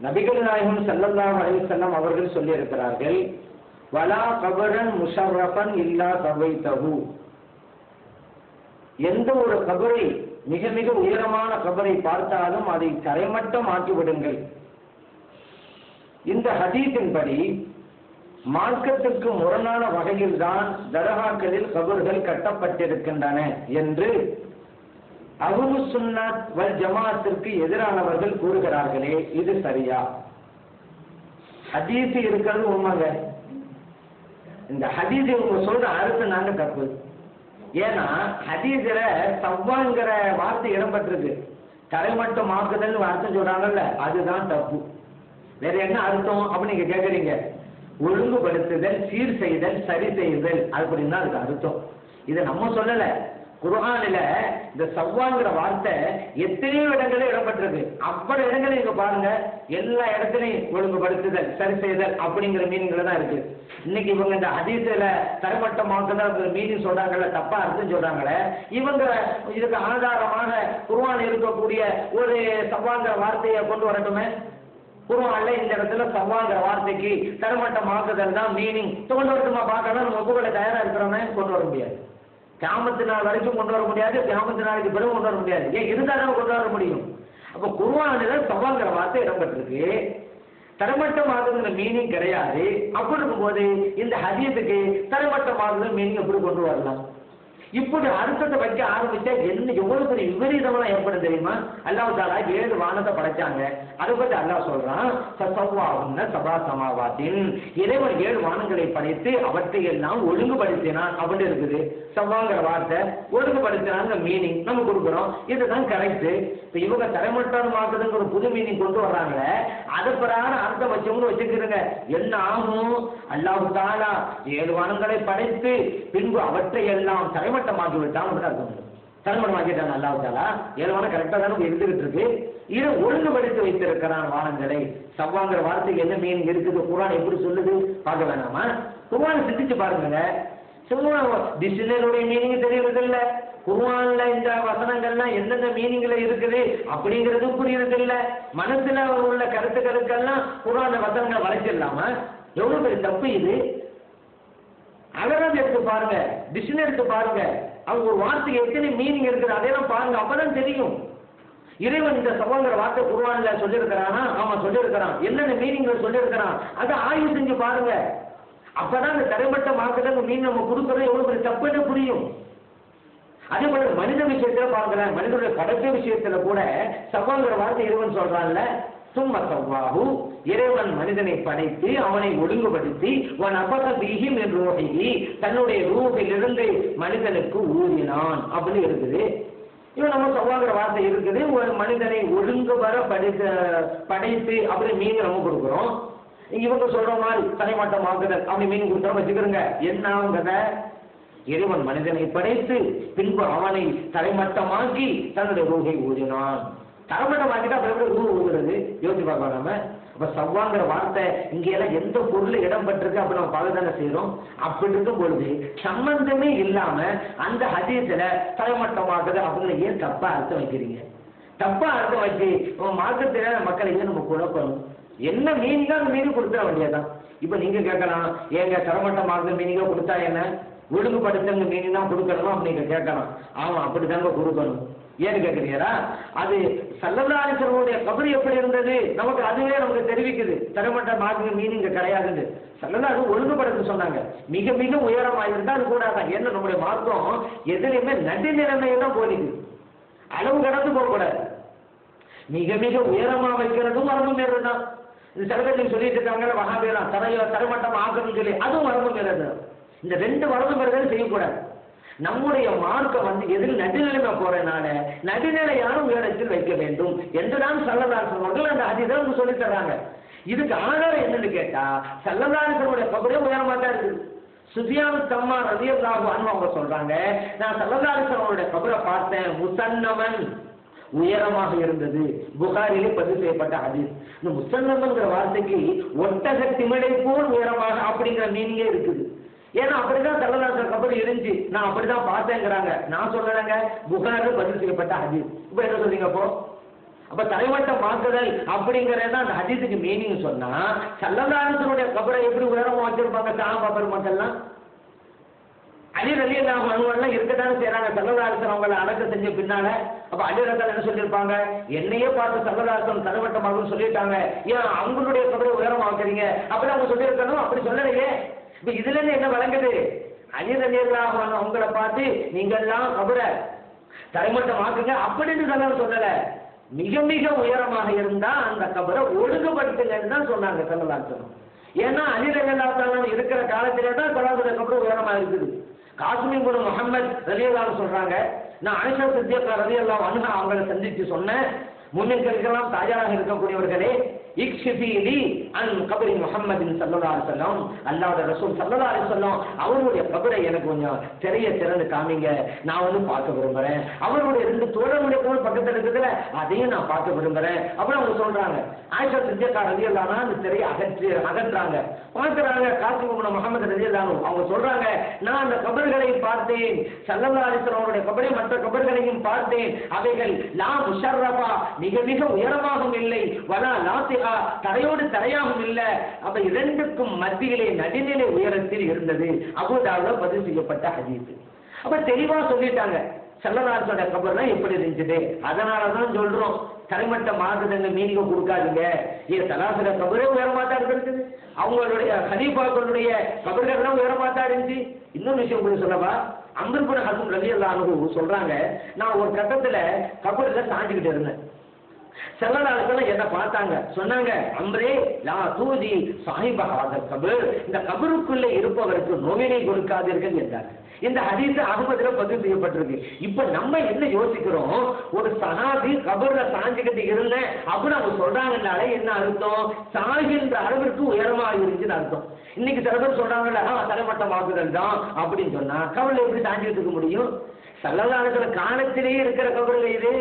நபிகள் நாயகம் ஸல்லல்லாஹு அலைஹி வஸல்லம் அவர்கள் சொல்லி இருக்கிறார்கள், வலா கபரன் முஷர்ரஃபன் இல்லா சவைதஹு. எந்த ஒரு கபரை, மிக மிக உயரமான கபரை பார்த்தாலும் அதை தரைமட்டம் ஆக்கி விடுங்கள். இந்த ஹதீஸின்படி மார்க்கத்திற்கு முரணான வகையில் தான் தர்காக்களில் கபர்கள் கட்டப்பட்டிருக்கின்றன என்று அஹ்லு சுன்னத் வல் ஜமாஅத்திற்கு எதிரானவர்கள் கூறுகிறார்களே, இது சரியா? ஹதீஸ் இருக்கிறது உண்மைங்க. இந்த ஹதீஸ் இவங்க சொல்ற அர்த்தம் நாங்க தப்பு. ஏன்னா ஹதீஸ்ல சவ்வாங்கிற வார்த்தை இடம்பெற்றிருக்கு. தரைமட்டம் ஆக்குதல் அர்த்தம் சொல்றாங்கல்ல, அதுதான் தப்பு. வேற என்ன அர்த்தம் அப்படின்னு நீங்க கேக்குறீங்க. ஒழுங்குபடுத்துதல், சீர் செய்தல், சரி செய்தல், அப்படின்னு தான் அதுக்கு அர்த்தம். இதை நம்ம சொல்லல. குர்ஆனில இந்த சவ்வாங்கிற வார்த்தை எத்தனையோ இடங்களில் இடம்பெற்றிருக்கு. அவ்வளவு இடங்களை நீங்க பாருங்க, எல்லா இடத்துலையும் ஒழுங்குபடுத்துதல், சரி செய்தல் அப்படிங்கிற மீனிங்ல தான் இருக்கு. இன்னைக்கு இவங்க இந்த ஹதீஸ்ல தரைமட்டமாக்குதல் மீனிங் சொல்றாங்கல்ல, தப்பா அர்த்தம் சொல்றாங்களே, இவங்க இதுக்கு ஆதாரமாக குர்ஆனில் இருக்கக்கூடிய ஒரு சவ்வாங்கிற வார்த்தையை கொண்டு வரட்டுமே. குர்ஆன்ல இந்த இடத்துல சவ்வாங்கிற வார்த்தைக்கு தரைமட்டமாக்குதல் தான் மீனிங் கொண்டு வரட்டுமா பார்க்கலாம். நம்ம ஒப்புக்கொள்ள தயாரா இருக்கிறோமே, கொண்டு வர முடியாது. கியாமத்து நாள் வரைக்கும் கொண்டு வர முடியாது, கியாமத்து நாளைக்கு பிறகு கொண்டு வர முடியாது. ஏன் இருந்தாலும் கொண்டு வர முடியும். அப்ப குர்ஆனில சவ்வாங்கிற வார்த்தை இடம்பெற்றிருக்கு, தரைமட்டமாகுதுங்கிற மீனிங் கிடையாது. அப்படி இருக்கும்போது இந்த ஹதீஸுக்கு தரைமட்டமாகுது மீனிங் எப்படி கொண்டு வரலாம்? இப்படி அர்த்தத்தை வைக்க ஆரம்பிச்சா என்ன எவ்வளவு பெரிய விபரீதமெல்லாம் ஏற்படும் தெரியுமா? அல்லாஹ் தஆலா 7 வானத்தை படைச்சாங்க. அதை பத்தி அல்லாஹ் சொல்றான், ஃபஸவ்வாஹுன்ன சபா சமாவாத்தின். இறைவன் 7 வானங்களை படைத்து அவற்றை எல்லாம் ஒழுங்குபடுத்தினான் அப்படின்னு இருக்குது. சவ்வாங்கிற வார்த்தை ஒழுங்குபடுத்தினாங்க மீனிங் நம்ம கொடுக்குறோம். இதுதான் கரெக்ட். இப்ப இவங்க தரைமட்டமாக்குதுங்கிற ஒரு புது மீனிங் கொண்டு வர்றாங்களே, அதை பிரகாரம் அர்த்தம் வச்சவங்க வச்சுக்கிறங்க. என்ன ஆகும்? அல்லாஹ் தஆலா 7 வானங்களை படைத்து பின்பு அவற்றை எல்லாம் தரைமட்டமாக்கி விட்டான். தரைமட்டமாக்கிட்டான் அல்லாஹ் தஆலா. 7 வானம் கரெக்டா தானே இருந்துகிட்டு இருக்கு. இதை ஒழுங்குபடுத்தி வைத்திருக்கிறான் வானங்களை. சவ்வாங்கிற வார்த்தைக்கு என்ன மீனிங் இருக்குது? குர்ஆன் எப்படி சொல்லுது பார்க்க வேணாமா? குர்ஆன் சிந்திச்சு பாருங்க. சும்மா டிக்ஷனரியோட மீனிங் தெரியறதில்ல, குர்ஆன்ல இந்த வசனங்கள்லாம் எந்தெந்த மீனிங்ல இருக்குது அப்படிங்கிறது புரியறது இல்ல. மனசுல உள்ள கருத்துக்களுக்கெல்லாம் குர்ஆன் வசனங்களை வளைச்சிடலாமா? எவ்வளவு பெரிய தப்பு இது. அகராதி எடுத்து பாருங்க, டிக்ஷனரி எடுத்து பாருங்க, அவங்க ஒரு வார்த்தைக்கு எத்தனை மீனிங் இருக்குது அதையெல்லாம் பாருங்க, அப்பதான் தெரியும். இறைவன் இந்த சவ்வாங்கிற வார்த்தை குர்ஆன்ல சொல்லியிருக்கிறானா? ஆமா சொல்லியிருக்கிறான். என்னென்ன மீனிங்ல சொல்லியிருக்கிறான் அதை ஆய்வு செஞ்சு பாருங்க. அப்பதான் இந்த தரைமட்டமாக்குதல் மீன் நம்ம கொடுக்கறது எவ்வளவு பெரிய தப்புன்னு புரியும். அதே போல மனித விஷயத்துல பாருங்களேன், மனிதனுடைய படைப்பு விஷயத்துல கூட சவ்வாங்கிற வார்த்தை இறைவன் சொல்றான்ல, சும்ம சவ்வாஹு, இறைவன் மனிதனை படைத்து அவனை ஒழுங்குபடுத்தி வனஃபஸ ஃபீஹி மின் ரூஹிஹி, தன்னுடைய ரூஹிலிருந்து மனிதனுக்கு ஊதினான் அப்படின்னு இருக்குது. இவன் நம்ம சவ்வாங்கிற வார்த்தை இருக்குது, ஒரு மனிதனை ஒழுங்குபட படைத்து அப்படி மீன் நம்ம கொடுக்குறோம். இவங்க சொல்ற மாதிரி தரைமட்டமாக்குதல் அப்படி மீன் கொடுத்தா வச்சுக்கிறோங்க. என்ன ஆகுங்க? இறைவன் மனிதனை படைத்து பின்பு அவனை தரைமட்டமாக்கி தன்னுடைய ரூஹை ஊதினான். தரைமட்டமாக்கிட்டா அப்புறம் ரூ ஊதுறது யோசிச்சு பார்க்கலாம் நம்ம. அப்ப சவ்வாங்கிற வார்த்தை இங்க எல்லாம் எந்த பொருள் இடம் பெற்றிருக்கு அப்ப நம்ம பாதுகாக்க செய்யறோம். அப்படி இருக்கும் பொழுது சம்பந்தமே இல்லாம அந்த ஹதீஸ்ல தரைமட்டமாக்குது அப்படின்னு ஏன் தப்பா அர்த்தம் வைக்கிறீங்க? தப்பா அர்த்தம் வச்சு மார்க்கத்தில மக்களை நம்ம குழப்பணும். என்ன மீனிங்கா அந்த மீனிங் கொடுத்துட வேண்டியதான். இப்ப நீங்க கேட்கலாம், ஏங்க தரைமட்டமாகுது மீனிங்கா கொடுத்தா என்ன, ஒழுங்குபடுத்துங்க மீனிங் தான் கொடுக்கணுமா அப்படின்னு கேட்கலாம். ஆமா அப்படித்தாங்க கொடுக்கணும். ஏன்னு கேட்கிறீங்களா? அது ஸல்லல்லாஹு அலைஹி வஸல்லம் கபர் எப்படி இருந்தது நமக்கு அதுவே நமக்கு தெரிவிக்குது. தரைமட்டமாகுது மீனிங் கிடையாதுன்னு ஸல்லல்லாஹு ஒழுங்குபடுத்த சொன்னாங்க. மிக மிக உயரமா இருந்தா அது கூடாதான். ஏன்னா நம்முடைய மார்க்கம் எதுலையுமே நடுநிலைமையில தான் போலிது, அளவு கடந்து போகக்கூடாது. மிக மிக உயரமா வைக்கிறதும் வரம்பு மீறது தான். இந்த சில பேர் சொல்லிட்டு இருக்காங்க வஹாபியெல்லாம் தரைமட்டம் ஆக்கணும்னு சொல்லி, அதுவும் வரம்பு மீறது. இந்த 2 வரம்பு மீறதும் செய்யக்கூடாது. நம்முடைய மார்க்கம் எதில் நடுநிலைமை போறதுனால நடுநிலையான உயரத்தில் வைக்க வேண்டும் என்றுதான் ஸல்லல்லாஹு அலைஹி வஸல்லம் அந்த ஹதீஸை சொல்லி தர்றாங்க. இதுக்கு ஆதாரம் என்னன்னு கேட்டா ஸல்லல்லாஹு அலைஹி வஸல்லம் கபரே உயரமா தான் இருக்குது. சுஃபியான் ஸம்மார் ரலியல்லாஹு அன்ஹு அவங்க சொல்றாங்க, நான் ஸல்லல்லாஹு அலைஹி வஸல்லம் கபரை பார்த்தேன், முஸன்னமன் உயரமாக இருந்தது. புகாரிலே பதிவு செய்யப்பட்ட ஹதீஸ். இந்த முஸன்னமன்ங்கிற வார்த்தைக்கு ஒட்டக திமிழை போல் உயரமாக அப்படிங்கிற மீனிங்கே இருக்குது. ஏன்னா அப்படிதான் ஸல்லல்லாஹு அலைஹி கபர் இருந்துச்சு, நான் அப்படிதான் பார்த்தேங்கிறாங்க. நான் சொல்லலைங்க, புகாரில் பதிவு செய்யப்பட்ட ஹதீஸ். இப்ப என்ன சொல்றீங்க? அப்ப தரைமட்டமாக்குதல் அப்படிங்கறத அந்த ஹதீஸுக்கு மீனிங் சொன்னா, ஸல்லல்லாஹு அலைஹி வஸல்லம் கபரை எப்படி உயரமா வச்சிருப்பாங்க சஹாபா பெருமக்கள்லாம்? அலி ரலியல்லாஹு அன்ஹு எல்லாம் இருக்கத்தானே செய்றாங்க. ஸல்லல்லாஹு அலைஹி வஸல்லம் அவங்களை அடக்கம் செஞ்ச பின்னால அப்ப அலி ரலியல்லாஹு என்ன சொல்லியிருப்பாங்க? என்னையே பார்த்து ஸல்லல்லாஹு அலைஹி வஸல்லம் தரைமட்டமாகுன்னு சொல்லிட்டாங்க, ஏன் அவங்களுடைய கபரை உயரமாக்குறீங்க? அப்படி அவங்க சொல்லியிருக்கணும், அப்படி சொல்லலையே. இப்ப இதுல இருந்து என்ன வழங்குது? அலி ரலியல்லாஹு அன்ஹு அவங்கள பார்த்து நீங்க எல்லாம் கபரை தரைமட்டமாக்குங்க அப்படின்னு சொல்லல. மிக மிக உயரமாக இருந்தா அந்த கபரை ஒழுங்குபடுத்துங்கன்னு தான் சொன்னாங்க ஸல்லல்லாஹு அலைஹி வஸல்லம். ஏன்னா அலி ரலியல்லாஹு அன்ஹு இருக்கிற காலத்திலே தான் ஸல்லல்லாஹு கபர் உயரமா இருக்குது. காசிம் இப்னு முஹம்மத் ரலியல்லாஹு அன்ஹு சொல்றாங்க, நான் ஆயிஷா சித்திகா ரலியல்லாஹு அன்ஹா அவங்களை சந்திச்சு சொன்னேன், முஃமின்களுக்கெல்லாம் தாயாராக இருக்கக்கூடியவர்களே, இக்ஷிஃபீலி அன் கபரி முஹம்மதின் ஸல்லல்லாஹு அலைஹி வஸல்லம், அல்லாஹ்வுடைய ரசூல் ஸல்லல்லாஹு அலைஹி வஸல்லம் அவருடைய கபரை எனக்கு கொஞ்சம் திறந்து காமிங்க, நான் வந்து பார்க்க விரும்புறேன். அவருடைய 2 தோழர்களுடைய கோல் பக்கத்துல இருக்குதுல, அதையும் நான் பார்க்க விரும்புறேன். அப்புறம் அவங்க சொல்றாங்க, ஆயிஷா சித்திகா ரலியல்லாஹு அன்ஹா அந்த திரையை அகற்றாங்க, பார்க்கறாங்க. காசிம் இப்னு முஹம்மத் ரலியல்லாஹு அன்ஹு அவங்க சொல்றாங்க, நான் அந்த கபர்களை பார்த்தேன், ஸல்லல்லாஹு அலைஹி வஸல்லம் அவருடைய கபரை மற்ற கபர்களையும் பார்த்தேன், அவைகள் லா முஷர்ரஃபா மிக மிக உயரமாகவும் இல்லை, வலா லாத்திகா தரையோடு தரையாகவும் இல்லை, அவை 2க்கும் மத்தியிலே நடுநிலை உயரத்தில் இருந்தது. அபூதாவுல பதிவு செய்யப்பட்ட ஹதீஸ். அப்ப தெளிவா சொல்லிட்டாங்க ஸல்லல்லாஹு அலைஹி வஸல்லம் கபர்லாம் எப்படி இருந்துச்சு. அதனாலதான் சொல்றோம் தரைமட்டம் ஆகுதுங்க மீனிங்க கொடுக்காதீங்க. ஏன் சலாசல கபரே உயரமாதான் இருக்குது, அவங்களுடைய ஹலீஃபாக்களுடைய கபர்கள்லாம் உயரமாதான் இருந்துச்சு. இன்னொரு விஷயம் உங்களுக்கு சொல்லவா, அம்ர் இப்னு ஹஸம் ரலியல்லாஹு அன்ஹு சொல்றாங்க, நான் ஒரு கட்டத்துல கபர்ல சாஞ்சிக்கிட்டு இருந்தேன். ஸல்லல்லாஹு அலைஹி வஸல்லம் என்ன பார்த்தாங்க, சொன்னாங்க, அம்ரே லா தூதி சாஹிப ஹாதல் கபர், இந்த கபருக்குள்ளே இருப்பவருக்கு நோவினை கொடுக்காதீர்கள் என்றார். இந்த ஹதீஸ் அஹ்மதுல பதிவு செய்யப்பட்டிருக்கு. இப்ப நம்ம என்ன யோசிக்கிறோம், ஒரு சஹாபி கபர்ல சாஞ்சிக்கிட்டு இருந்தேன் அப்படின்னு அவங்க சொல்றாங்கன்னாலே என்ன அர்த்தம், சாகின்ற அளவிற்கு உயரமா இருந்துச்சுன்னு அர்த்தம். இன்னைக்கு சில பேர் சொல்றாங்கல்ல தரைமட்டமாக்குதல் தான் அப்படின்னு சொன்னா கபர்ல எப்படி சாஞ்சிட்டு இருக்க முடியும்? ஸல்லல்லாஹு அலைஹி வஸல்லம் காலத்திலேயே இருக்கிற கபர்ல இது.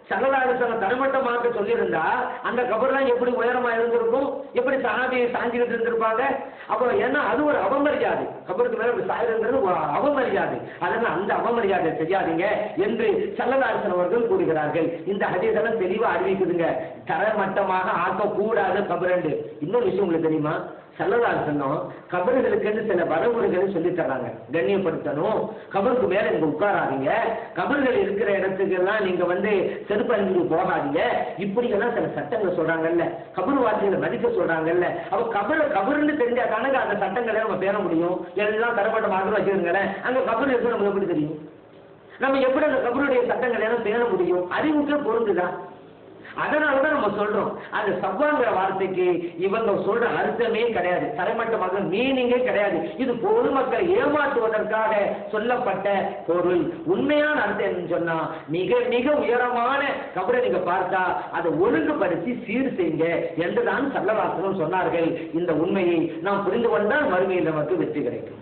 ஸல்லல்லாஹு அலைஹி வஸல்லம் தரைமட்டமாக்க சொல்லியிருந்தா அந்த கபர்லாம் எப்படி உயரமா இருந்திருக்கும், எப்படி சஹாபியை சாஞ்சிக்கிட்டு இருந்திருப்பாங்க? அப்போ ஏன்னா அது ஒரு அவமரியாதை, கபருக்கு மேல இப்படி சாயிருந்தது ஒரு அவமரியாதை. அதனால அந்த அவமரியாதை செய்யாதீங்க என்று ஸல்லல்லாஹு அலைஹி வஸல்லம் அவர்கள் கூறுகிறார்கள். இந்த ஹதீஸ் எல்லாம் தெளிவா அறிவிக்குதுங்க, தரைமட்டமாக ஆக்கக்கூடாது கபரண்டு. இன்னொரு விஷயம் உங்களுக்கு தெரியுமா, ஸல்லல்லாஹு அலைஹி வஸல்லம் கபர்களுக்கு சில வரமுறைகளை சொல்லி தர்றாங்க. கண்ணியப்படுத்தணும், கபருக்கு மேல நீங்க உட்காராதீங்க, கபர்கள் இருக்கிற இடத்துக்கு எல்லாம் நீங்க வந்து செருப்பு அணிஞ்சு போகாதீங்க, இப்படி எல்லாம் சில சட்டங்களை சொல்றாங்கல்ல, கபர் வாசிகளை மதிக்க சொல்றாங்கல்ல. அப்ப கபருன்னு தெரிஞ்சா கணக்கு அந்த சட்டங்களை நம்ம பேர முடியும். எல்லாம் தரப்பட்ட மாதிரி வச்சிருங்களேன், அங்க கபர் இருக்கு நமக்கு எப்படி தெரியும்? நம்ம எப்படி அந்த கபருடைய சட்டங்களை எல்லாம் பேர முடியும்? அறிவுக்கு பொருந்துதான். அதனாலதான் நம்ம சொல்றோம், அந்த சவ்வாங்கிற வார்த்தைக்கு இவங்க சொல்ற அர்த்தமே கிடையாது, தரைமட்டமாக மீனிங்கே கிடையாது. இது பொதுமக்களை ஏமாற்றுவதற்காக சொல்லப்பட்ட பொருள். உண்மையான அர்த்தம் என்னன்னு சொன்னா, மிக மிக உயரமான கபரை நீங்க பார்த்தா அதை ஒழுங்குபடுத்தி சீர் செய்யுங்க என்றுதான் ஸல்லல்லாஹு அலைஹி வஸல்லம் சொன்னார்கள். இந்த உண்மையை நாம் புரிந்து கொண்டால் மறுமையில் நமக்கு வெற்றி கிடைக்கும்.